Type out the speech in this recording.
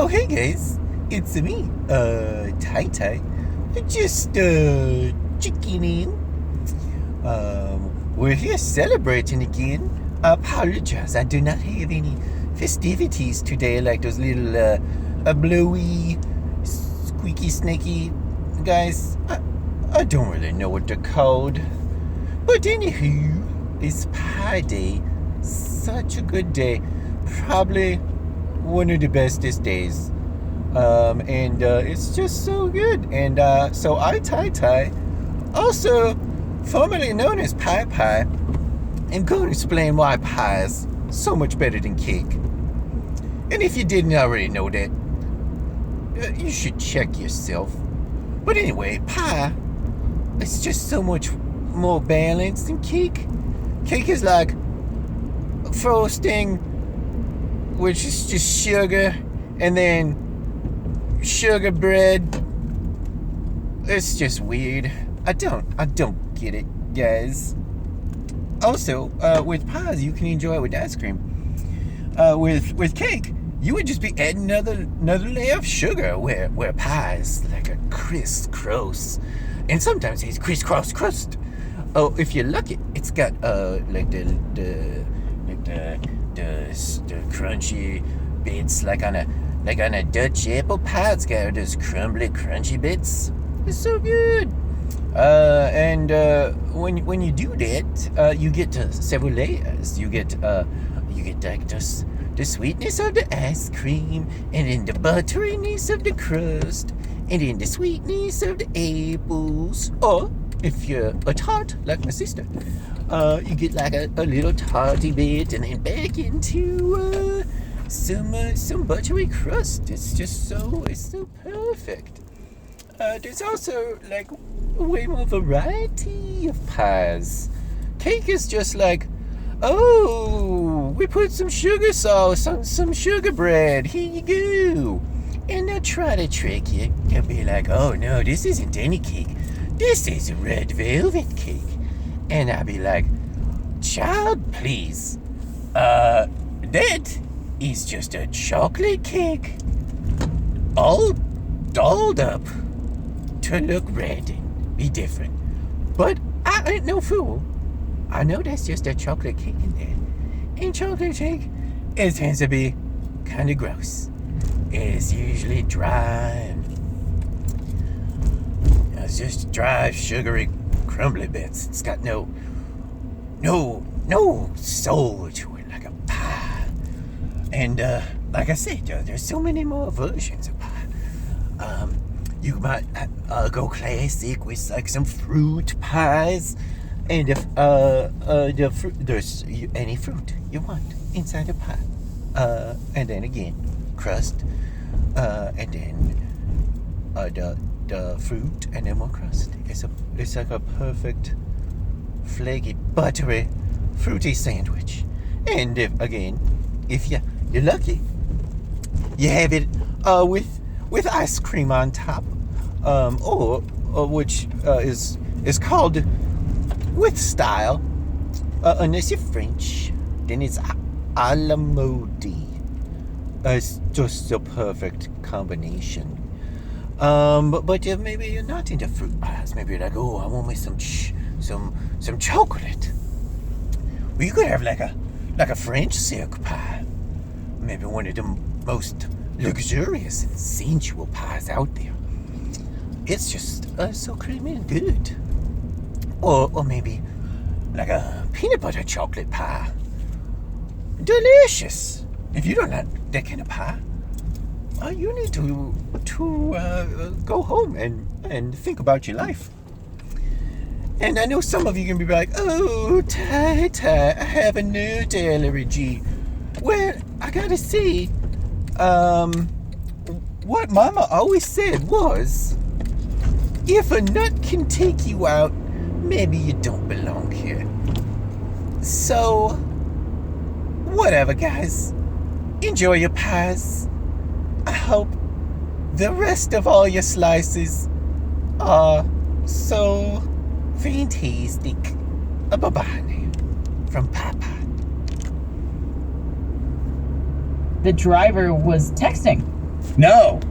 Oh, hey guys, it's me, Tai Tai. Just, checking in. We're here celebrating again. I apologize, I do not have any festivities today like those little, blowy, squeaky, snaky guys. I don't really know what they're called. But anywho, it's Pi Day. Such a good day. Probably one of the bestest days. And it's just so good. And so I, Tai Tai, also formerly known as Pi Pi, am going to explain why pie is so much better than cake. And if you didn't already know that, you should check yourself. But anyway, pie is just so much more balanced than cake. Cake is like frosting, which is just sugar, and then sugar bread. It's just weird. I don't get it, guys. Also, with pies, you can enjoy it with ice cream. With cake, you would just be adding another layer of sugar. Where pie is like a crisscross, and sometimes it's crisscross crust. Oh, if you're lucky, it's got like the crunchy bits like on a Dutch apple pie. It's got those crumbly crunchy bits. It's so good. And when you do that, you get several layers. You get like the sweetness of the ice cream, and then the butteriness of the crust, and then the sweetness of the apples. Or if you're a tart like my sister, you get like a little tarty bit, and then back into some buttery crust. It's so perfect. There's also like way more variety of pies. Cake is just like, oh, we put some sugar sauce on some sugar bread. Here you go. And they'll try to trick you. They'll be like, oh no, this isn't any cake. This is a red velvet cake. And I'll be like, child, please. That is just a chocolate cake. All dolled up to look red and be different. But I ain't no fool. I know that's just a chocolate cake in there. And chocolate cake, it tends to be kind of gross. It's usually dry and it's just dry, sugary, crumbly bits. It's got no soul to it like a pie. And like I said, there's so many more versions of pie. You might go classic with like some fruit pies, and if there's any fruit you want inside the pie, and then again crust, and then the fruit, and then more crust. It's like a perfect flaky, buttery, fruity sandwich. And if you're lucky, you have it with ice cream on top, or which is called with style. Unless you're French, then it's a la mode. It's just a perfect combination. But maybe you're not into fruit pies. Maybe you're like, oh, I want me some chocolate. Well, you could have like a French silk pie. Maybe one of the most luxurious and sensual pies out there. It's just so creamy and good. Or maybe like a peanut butter chocolate pie. Delicious. If you don't like that kind of pie, you need to go home and think about your life. And I know some of you can be like, oh, Tai Tai, I have a nut allergy. Well, I gotta say, what Mama always said was, if a nut can take you out, maybe you don't belong here. So, whatever, guys. Enjoy your pies. I hope the rest of all your slices are so fantastic. Bye-bye from Papa. The driver was texting. No.